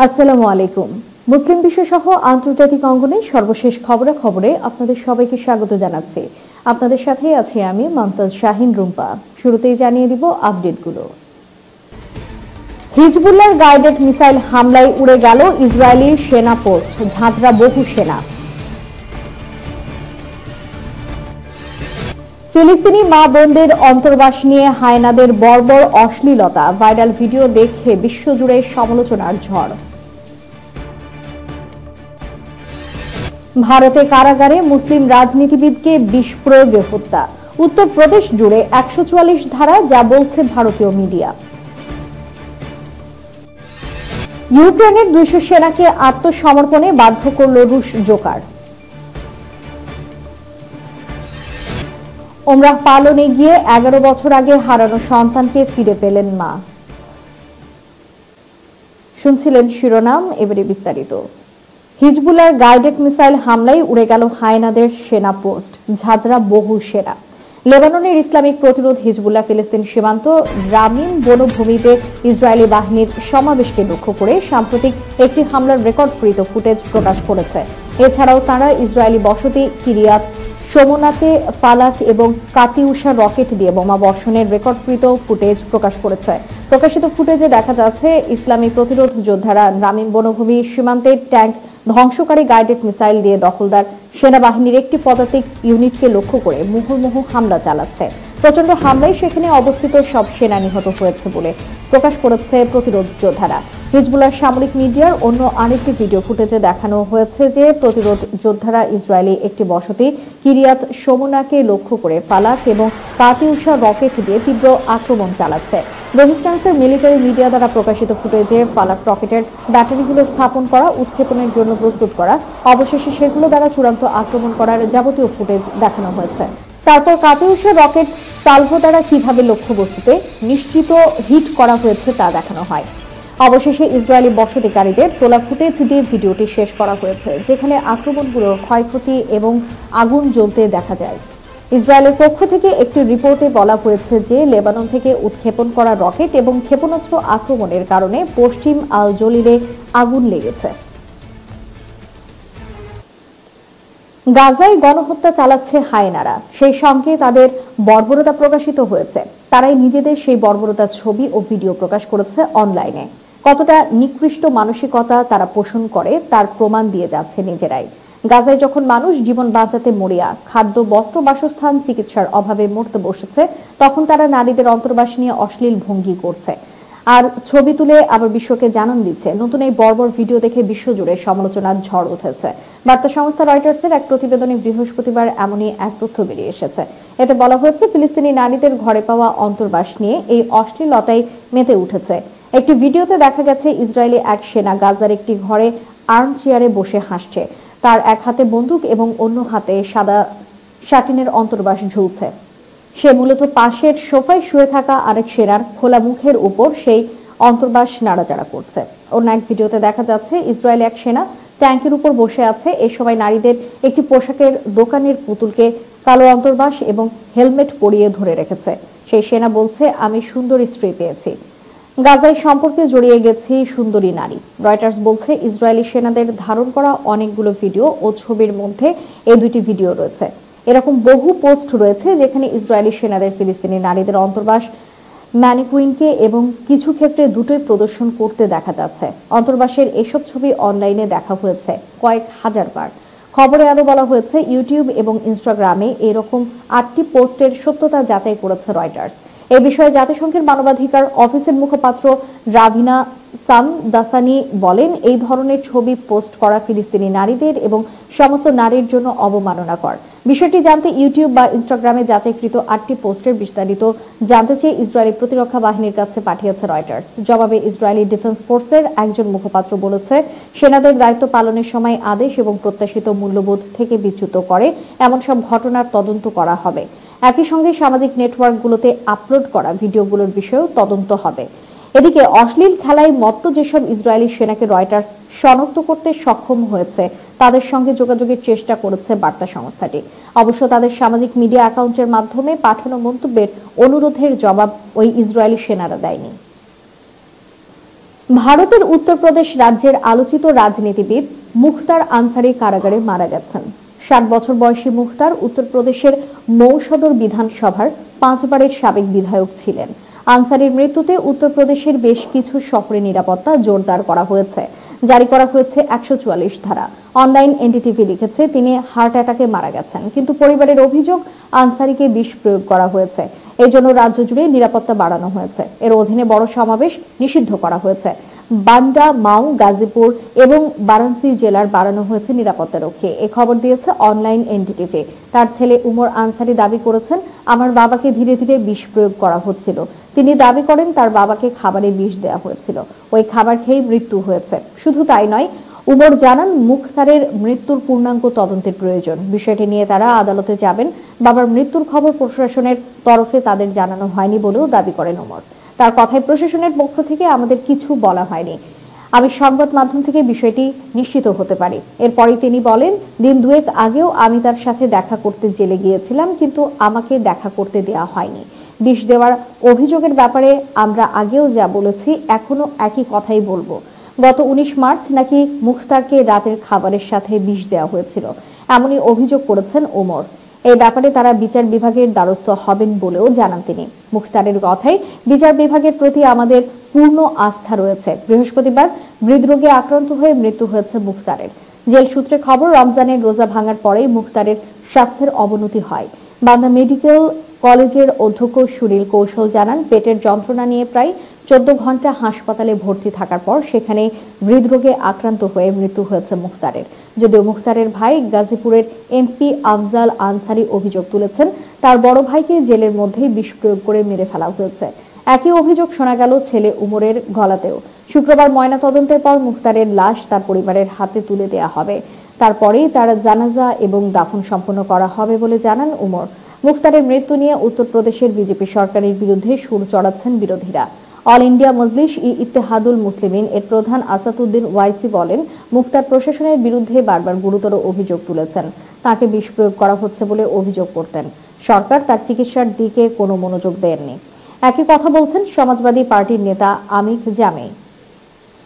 আসসালামু আলাইকুম। মুসলিম বিশ্বসহ আন্তর্জাতিক অঙ্গনে সর্বশেষ খবরে আপনাদের সবাইকে স্বাগত জানাচ্ছি। আপনাদের সাথে আছি আমি মমতাজ শাহিন রুম্পা। শুরুতেই জানিয়ে দিব আপডেটগুলো। হিজবুল্লাহর গাইডেড মিসাইল হামলায় উড়ে গেল ইসরায়েলি সেনা পোস্ট, ঝাঁঝরা বহু সেনা। ফিলিস্তিনি মা বোনদের অন্তর্বাস নিয়ে হায়নাদের বর্বর অশ্লীলতা, ভাইরাল ভিডিও দেখে বিশ্বজুড়ে সমালোচনার ঝড়। ভারতে কারাগারে মুসলিম রাজনীতিবিদকে বিষ প্রয়োগে হত্যা, উত্তরপ্রদেশ জুড়ে ১৪৪ ধারা, যা বলছে ভারতীয় মিডিয়া। ইউক্রেনের ২০০ সেনাকে আত্মসমর্পণে বাধ্য করল রুশ জোকার। ওমরাহ পালনে গিয়ে ১১ বছর আগে হারানো সন্তানকে ফিরে পেলেন মা। শুনছিলেন শিরোনাম, এবারে বিস্তারিত। হিজবুল্লাহর গাইডেড মিসাইল হামলায় উড়ে গেল হায়নাদের সেনা পোস্ট, ঝাঁঝরা বহু সেনা। লেবাননের ইসলামিক প্রতিরোধ হিজবুল্লাহ ফিলিস্তিন সীমান্ত রামিন বনভূমিতে ইসরায়েলি বাহিনীর সমাবেশকে লক্ষ্য করে সাম্প্রতিক একটি হামলার রেকর্ডকৃত ফুটেজ প্রকাশ করেছে। এছাড়াও তারা ইসরায়েলি বসতি কিরিয়াত শোমোনাতে ফালাক এবং কাতিউষা রকেট দিয়ে বোমা বর্ষণের রেকর্ডকৃত ফুটেজ প্রকাশ করেছে। প্রকাশিত ফুটেজে দেখা যাচ্ছে ইসলামী প্রতিরোধ যোদ্ধারা রামিন বনভূমি সীমান্তে ট্যাঙ্ক ধ্বংসকারী গাইডেড মিসাইল দিয়ে দখলদার সেনাবাহিনীর একটি পদাতিক ইউনিটকে লক্ষ্য করে মুহুর্মুহু হামলা চালাচ্ছে। প্রচন্ড হামলায় সেখানে অবস্থিত সব সেনা নিহত হয়েছে বলে প্রকাশ করেছে প্রতিরোধ যোদ্ধারা। হিজবুল্লাহর সামরিক মিডিয়ার অন্য আরেকটি ভিডিও ফুটেজে দেখানো হয়েছে যে প্রতিরোধ যোদ্ধারা ইসরায়েলি একটি বসতি কিরিয়াত শোমোনাকে লক্ষ্য করে ফালাক এবং কাতিউষা রকেট দিয়ে তীব্র আক্রমণ চালাচ্ছে। রেজিস্ট্যান্সের মিলিটারি মিডিয়া দ্বারা প্রকাশিত ফুটেজে ফালাক রকেটের ব্যাটারিগুলো স্থাপন করা, উৎক্ষেপণের জন্য প্রস্তুত করা, অবশেষে সেগুলো দ্বারা চূড়ান্ত আক্রমণ করার যাবতীয় ফুটেজ দেখানো হয়েছে। তারপর কাতিউষা রকেট সালভো দ্বারা কিভাবে লক্ষ্যবস্তুতে নিশ্চিত হিট করা হয়েছে তা দেখানো হয়। অবশেষে ইসরায়েলি বসতিকারীদের তোলা ফুটেজ দিয়ে ভিডিওটি শেষ করা হয়েছে, যেখানে আক্রমণগুলোর ক্ষয়ক্ষতি এবং আগুন জ্বলতে দেখা যায়। ইসরায়েলের পক্ষ থেকে একটি রিপোর্টে বলা হয়েছে যে লেবানন থেকে উৎক্ষেপণ করা রকেট এবং ক্ষেপণাস্ত্র আক্রমণের কারণে পশ্চিম আল জলিলে আগুন লেগেছে। গাজায় গণহত্যা চালাচ্ছে হায়নারা, সেই সঙ্গে তাদের বর্বরতা প্রকাশিত হয়েছে। তারাই নিজেদের সেই বর্বরতার ছবি ও ভিডিও প্রকাশ করেছে অনলাইনে। কতটা নিকৃষ্ট মানসিকতা তারা পোষণ করে তার প্রমাণ দিয়ে যাচ্ছে নিজেরাই। গাজায় যখন মানুষ জীবন বাঁচাতে মরিয়া, খাদ্য, বস্ত্র, বাসস্থান, চিকিৎসার অভাবে মরতে বসেছে, তখন তারা নারীদের অন্তর্বাস নিয়ে অশ্লীল ভঙ্গি করছে আর ছবি তুলে আবার বিশ্বকে জানান দিচ্ছে। নতুন এই বর্বর ভিডিও দেখে বিশ্বজুড়ে সমালোচনার ঝড় উঠেছে। বার্তা সংস্থা রয়টার্সের এক প্রতিবেদনে বৃহস্পতিবার এমনই এক তথ্য বেরিয়ে এসেছে। এতে বলা হয়েছে, ফিলিস্তিনি নারীদের ঘরে পাওয়া অন্তর্বাস নিয়ে এই অশ্লীলতায় মেতে উঠেছে। একটি ভিডিওতে দেখা গেছে ইসরায়েলি এক সেনা গাজার একটি ঘরে আর্ম চেয়ারে বসে হাসছে। তার এক হাতে বন্দুক এবং অন্য হাতে সাদা শাটিনের অন্তর্বাস ঝুলছে। সে মূলত পাশের সোফায় শুয়ে থাকা আরেক সেনার খোলা মুখের উপর সেই অন্তর্বাস নাড়াচাড়া করছে। অন্য এক ভিডিওতে দেখা যাচ্ছে ইসরায়েলি এক সেনা ট্যাঙ্কের উপর বসে আছে। এ সময় নারীদের একটি পোশাকের দোকানের পুতুলকে কালো অন্তর্বাস এবং হেলমেট পরিয়ে ধরে রেখেছে। সেই সেনা বলছে, আমি সুন্দরী স্ত্রী পেয়েছি, গাজায় সম্পর্কে জড়িয়ে গেছি সুন্দরী নারী। রয়টার্স বলছে, ইসরায়েলি সেনাদের ধারণ করা অনেকগুলো ভিডিও ও ছবির মধ্যে এই দুটি ভিডিও রয়েছে। এরকম বহু পোস্ট রয়েছে যেখানে ইসরায়েলি সেনাদের ফিলিস্তিনি নারীদের অন্তর্বাস, ম্যানিকুইনকে এবং কিছু ক্ষেত্রে দুটোই প্রদর্শন করতে দেখা যাচ্ছে। অন্তর্বাসের এসব ছবি অনলাইনে দেখা হয়েছে কয়েক হাজার বার। খবরে আরো বলা হয়েছে, ইউটিউব এবং ইনস্টাগ্রামে এরকম ৮টি পোস্টের সত্যতা যাচাই করেছে রয়টার্স। এ বিষয়ে জাতিসংঘের মানবাধিকার অফিসের মুখপাত্র রাভিনা সামদাসানি বলেন, এই ধরনের ছবি পোস্ট করা ফিলিস্তিনি নারীদের এবং সমস্ত নারীর জন্য অবমাননাকর। বিষয়টি জানতে ইউটিউব বা ইনস্টাগ্রামে যাচাইকৃত ৮টি পোস্টের বিস্তারিত জানতে চেয়ে ইসরায়েলি প্রতিরক্ষা বাহিনীর কাছে পাঠিয়েছে রয়টার্স। জবাবে ইসরায়েলি ডিফেন্স ফোর্সের একজন মুখপাত্র বলেছে, সেনাদের দায়িত্ব পালনের সময় আদেশ এবং প্রত্যাশিত মূল্যবোধ থেকে বিচ্যুত করে এমন সব ঘটনার তদন্ত করা হবে। একই সঙ্গে সামাজিক নেটওয়ার্কগুলোতে আপলোড করা ভিডিওগুলোর বিষয়েও তদন্ত হবে। এদিকে অশ্লীল খেলায় মত্ত যেসব ইসরায়েলি সেনাকে রয়টার্স শনাক্ত করতে সক্ষম হয়েছে তাদের সঙ্গে যোগাযোগের চেষ্টা করেছে বার্তা সংস্থাটি। অবশ্য তাদের সামাজিক মিডিয়া অ্যাকাউন্টের মাধ্যমে পাঠানো মন্তব্যের অনুরোধের জবাব ওই ইসরায়েলি সেনারা দেয়নি। ভারতের উত্তরপ্রদেশ রাজ্যের আলোচিত রাজনীতিবিদ মুখতার আনসারী কারাগারে মারা গেছেন। 60 বছর বয়সী মুখতার উত্তরপ্রদেশের মৌসদর বিধানসভার 5 বারের সাবেক বিধায়ক ছিলেন। আনসারীর মৃত্যুতে উত্তরপ্রদেশের বেশ কিছু শহরে নিরাপত্তা জোরদার করা হয়েছে। জারি করা হয়েছে 144 ধারা। অনলাইন এনডিটিভি লিখেছে, তিনি হার্ট অ্যাটাকে মারা গেছেন, কিন্তু পরিবারের অভিযোগ আনসারীকে বিষ প্রয়োগ করা হয়েছে। এই জন্য রাজ্য জুড়ে নিরাপত্তা বাড়ানো হয়েছে। এর অধীনে বড় সমাবেশ নিষিদ্ধ করা হয়েছে। বান্ডা, মাও, গাজীপুর এবং বারাণসী জেলার বাড়ানো হয়েছে নিরাপত্তারক্ষী। এই খবর দিয়েছে অনলাইন এনডিটিভি। তার ছেলে উমর আনসারী দাবি করেছেন, আমার বাবাকে ধীরে ধীরে বিষ প্রয়োগ করা হচ্ছিল। তিনি দাবি করেন তার বাবাকে খাবারে বিষ দেওয়া হয়েছিল, ওই খাবার খেয়ে মৃত্যু হয়েছে। শুধু তাই নয়, উমর জানান মুখতারের মৃত্যুর পূর্ণাঙ্গ তদন্তের প্রয়োজন। বিষয়টি নিয়ে তারা আদালতে যাবেন। বাবার মৃত্যুর খবর প্রশাসনের তরফে তাদের জানানো হয়নি বলেও দাবি করেন উমর। তার কথায়, প্রশাসনের পক্ষ থেকে আমাদের কিছু বলা হয়নি। আমি সংবাদ মাধ্যম থেকে বিষয়টি নিশ্চিত হতে পারি। এরপরই তিনি বলেন, দিন দুয়েক আগেও আমি তার সাথে দেখা করতে জেলে গিয়েছিলাম, কিন্তু আমাকে দেখা করতে দেওয়া হয়নি। বিষ দেওয়ার অভিযোগের ব্যাপারে আমরা আগেও যা বলেছি এখনো একই কথাই বলবো। গত 19 মার্চ নাকি মুখতারকে রাতের খাবারের সাথে বিষ দেওয়া হয়েছিল, এমনই অভিযোগ করেছেন ওমর। এই ব্যাপারে তারা বিচার বিভাগের দ্বারস্থ হবেন বলেও জানান তিনি। মুখতারের কথায়, বিচার বিভাগের প্রতি আমাদের পূর্ণ আস্থা রয়েছে। বৃহস্পতিবার হৃদরোগে আক্রান্ত হয়ে মৃত্যু হয়েছে মুখতারের। জেল সূত্রে খবর, রমজানের রোজা ভাঙার পরেই মুখতারের স্বাস্থ্যের অবনতি হয়। বান্দা মেডিকেল কলেজের অধ্যক্ষ সুনীল কৌশল জানান, পেটের যন্ত্রণা নিয়ে প্রায় 14 ঘন্টা হাসপাতালে ভর্তি থাকার পর সেখানে হৃদরোগে আক্রান্ত হয়ে মৃত্যু হয়েছে মুখতারের। যদিও মুখতারের ভাই গাজীপুরের এমপি আফজাল আনসারী অভিযোগ তুলেছেন, তার বড় ভাইকে জেলের মধ্যেই বিষ প্রয়োগ করে মেরে ফেলা হয়েছে। একই অভিযোগ শোনা গেল ছেলে উমরের গলাতেও। শুক্রবার ময়নাতদন্তের পর মুখতারের লাশ তার পরিবারের হাতে তুলে দেওয়া হবে। তারপরেই তার জানাজা এবং দাফন সম্পন্ন করা হবে বলে জানান উমর। মুখতারের মৃত্যু নিয়ে উত্তরপ্রদেশের বিজেপি সরকারের বিরুদ্ধে সুর চড়াচ্ছেন বিরোধীরা। অল ইন্ডিয়া মজলিস ই ইত্তেহাদুল মুসলিমিন এর প্রধান আসাদুদ্দিন ওয়াইসি বলেন, মুখতার প্রশাসনের বিরুদ্ধে বারবার গুরুতর অভিযোগ তুলেছেন। তাকে বিষ প্রয়োগ করা হচ্ছে বলে অভিযোগ করতেন। সরকার তার চিকিৎসার দিকে কোনো মনোযোগ দেননি। একই কথা বলছেন সমাজবাদী পার্টির নেতা আমিক জামে।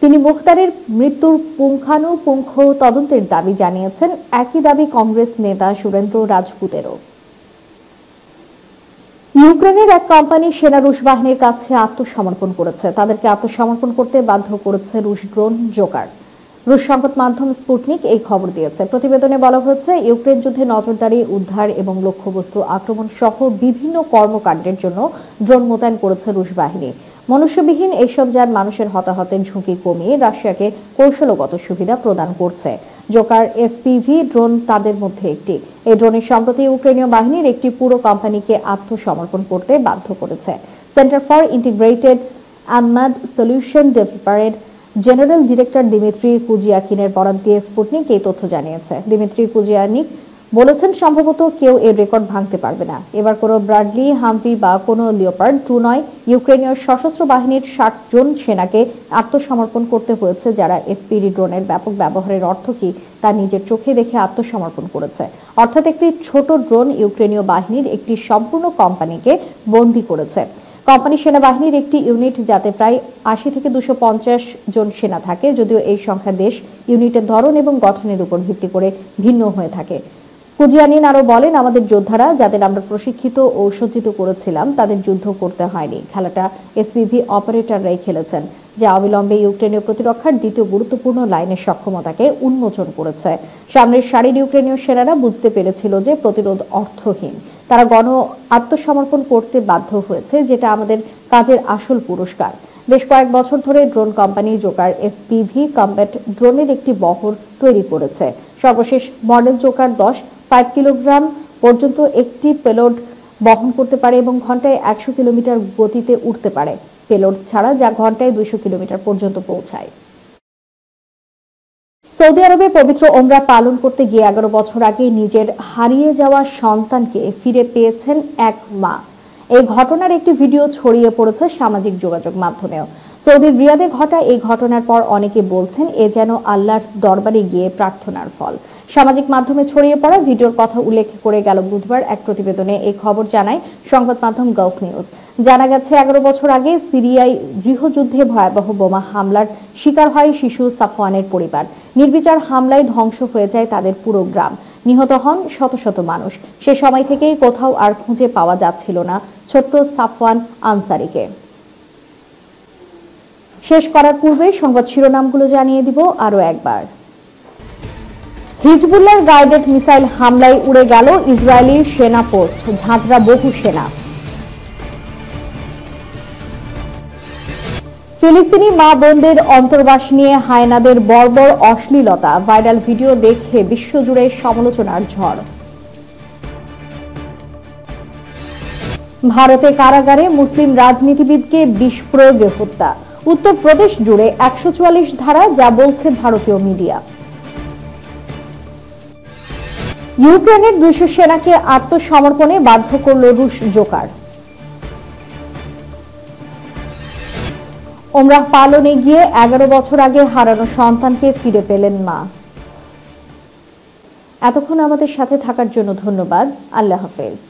তিনি মুখতারের মৃত্যুর পুঙ্খানুপুঙ্খ তদন্তের দাবি জানিয়েছেন। একই দাবি কংগ্রেস নেতা সুরেন্দ্র রাজপুতেরও। ইউক্রেনের এক কোম্পানি সেনা রুশ বাহিনীর কাছে আত্মসমর্পণ করেছে। তাদেরকে আত্মসমর্পণ করতে বাধ্য করেছে রুশ ড্রোন জোকার। রুশ সংবাদ মাধ্যম স্পুটনিক এই খবর দিয়েছে। প্রতিবেদনে বলা হয়েছে, ইউক্রেন যুদ্ধে নজরদারি, উদ্ধার এবং লক্ষ্যবস্তু আক্রমণ সহ বিভিন্ন কর্মকাণ্ডের জন্য ড্রোন মোতায়েন করেছে রুশ বাহিনী। মনুষ্যবিহীন এইসব যান মানুষের হতাহতের ঝুঁকি কমিয়ে রাশিয়াকে কৌশলগত সুবিধা প্রদান করছে। জোকার এফপিভি ড্রোন তাদের মধ্যে একটি। এই ড্রোনের সম্প্রতি ইউক্রেনীয় বাহিনীর একটি পুরো কোম্পানিকে আত্মসমর্পণ করতে বাধ্য করেছে। Centre for Integrated Unmanned Solution ডেভেলপারের জেনারেল ডিরেক্টর দিমিত্রি কুজিয়াকিনের বরাত দিয়ে স্পুটনিক এই তথ্য জানিয়েছে। দিমিত্রি কুজিয়ানিক বলেছেন, সম্ভবত কেউ এর রেকর্ড ভাঙতে পারবে না। এবার কোনো ব্রাডলি, হাম্পি বা কোনো লিওপার্ড 2 নয়, ইউক্রেনীয় সশস্ত্র বাহিনীর 60 জন সেনাকে আত্মসমর্পণ করতে হয়েছে, যারা এফপিভি ড্রোনের ব্যাপক ব্যবহারের অর্থ কি তা নিজের চোখে দেখে আত্মসমর্পণ করেছে। অর্থাৎ একটি ছোট ড্রোন ইউক্রেনীয় বাহিনীর একটি সম্পূর্ণ কোম্পানিকে বন্দী করেছে। কোম্পানি সেনাবাহিনীর একটি ইউনিট, যাতে প্রায় 80 থেকে 250 জন সেনা থাকে, যদিও এই সংখ্যা দেশ, ইউনিটের ধরন এবং গঠনের উপর ভিত্তি করে ভিন্ন হয়ে থাকে। কুজিয়ানিন আরো বলেন, আমাদের যোদ্ধারা, যাদের আমরা প্রশিক্ষিত ও সজ্জিত করেছিলাম, তাদের যুদ্ধ করতে হয়নি। খেলাটা এফপিভি অপারেটররাই খেলেছেন, যা অবিলম্বে ইউক্রেনীয় প্রতিরক্ষার দ্বিতীয় গুরুত্বপূর্ণ লাইনের সক্ষমতাকে উন্মোচন করেছে। সামনের সারির ইউক্রেনীয় সেনারা বুঝতে পেরেছিল যে প্রতিরোধ অর্থহীন। তারা আত্মসমর্পণ করতে বাধ্য হয়েছে, যেটা আমাদের কাজের আসল পুরস্কার। বেশ কয়েক বছর ধরে drone company Joker FPV combat ড্রোনের একটি বহর তৈরি করেছে। সর্বশেষ মডেল জোকার 10 5 কিলোগ্রাম পর্যন্ত একটি পেলোড বহন করতে পারে এবং ঘন্টায় 100 কিলোমিটার গতিতে উঠতে পারে। পেলোড ছাড়া যা ঘন্টায় 200 কিলোমিটার পর্যন্ত পৌঁছায়। সৌদি আরবে পবিত্র ওমরা পালন করতে গিয়ে 11 বছর আগে নিজের হারিয়ে যাওয়া সন্তানকে ফিরে পেয়েছেন এক মা। এই ঘটনার একটি ভিডিও ছড়িয়ে পড়েছে সামাজিক যোগাযোগ মাধ্যমেও। সৌদির রিয়াদে ঘটা এই ঘটনার পর অনেকে বলছেন, এ যেন আল্লাহর দরবারে গিয়ে প্রার্থনার ফল। সামাজিক মাধ্যমে ছড়িয়ে পড়া ভিডিওর কথা উল্লেখ করে গেল বুধবার এক প্রতিবেদনে এই খবর জানায় সংবাদ মাধ্যম গালফ নিউজ। জানা গেছে 11 বছর আগে সিরিয়ায় গৃহযুদ্ধে ভয়াবহ বোমা হামলার শিকার হয় শিশু সাফওয়ানের পরিবার। নির্বিচার হামলায় ধ্বংস হয়ে যায় তাদের পুরো গ্রাম, নিহত হন শত শত মানুষ। সে সময় থেকেই কোথাও আর খুঁজে পাওয়া যাচ্ছিল না ছোট্ট সাফওয়ান আনসারীকে। শেষ করার পূর্বে সংবাদ শিরোনামগুলো জানিয়ে দিব আরো একবার। হিজবুল্লাহর গাইডেড মিসাইল হামলায় উড়ে গেল ইসরায়েলি সেনা পোস্ট, ঝাঁঝরা বহু সেনা। ফিলিস্তিনি মা বোনদের অন্তর্বাস নিয়ে হায়নাদের বর্বর অশ্লীলতা, ভাইরাল ভিডিও দেখে বিশ্বজুড়ে সমালোচনার ঝড়। ভারতে কারাগারে মুসলিম রাজনীতিবিদকে বিষ প্রয়োগে হত্যা, উত্তরপ্রদেশ জুড়ে 144 ধারা, যা বলছে ভারতীয় মিডিয়া। ইউক্রেনের 200 সেনাকে আত্মসমর্পণে বাধ্য করল রুশ জোকার। ওমরাহ পালনে গিয়ে 11 বছর আগে হারানো সন্তানকে ফিরে পেলেন মা। এতক্ষণ আমাদের সাথে থাকার জন্য ধন্যবাদ। আল্লাহ হাফেজ।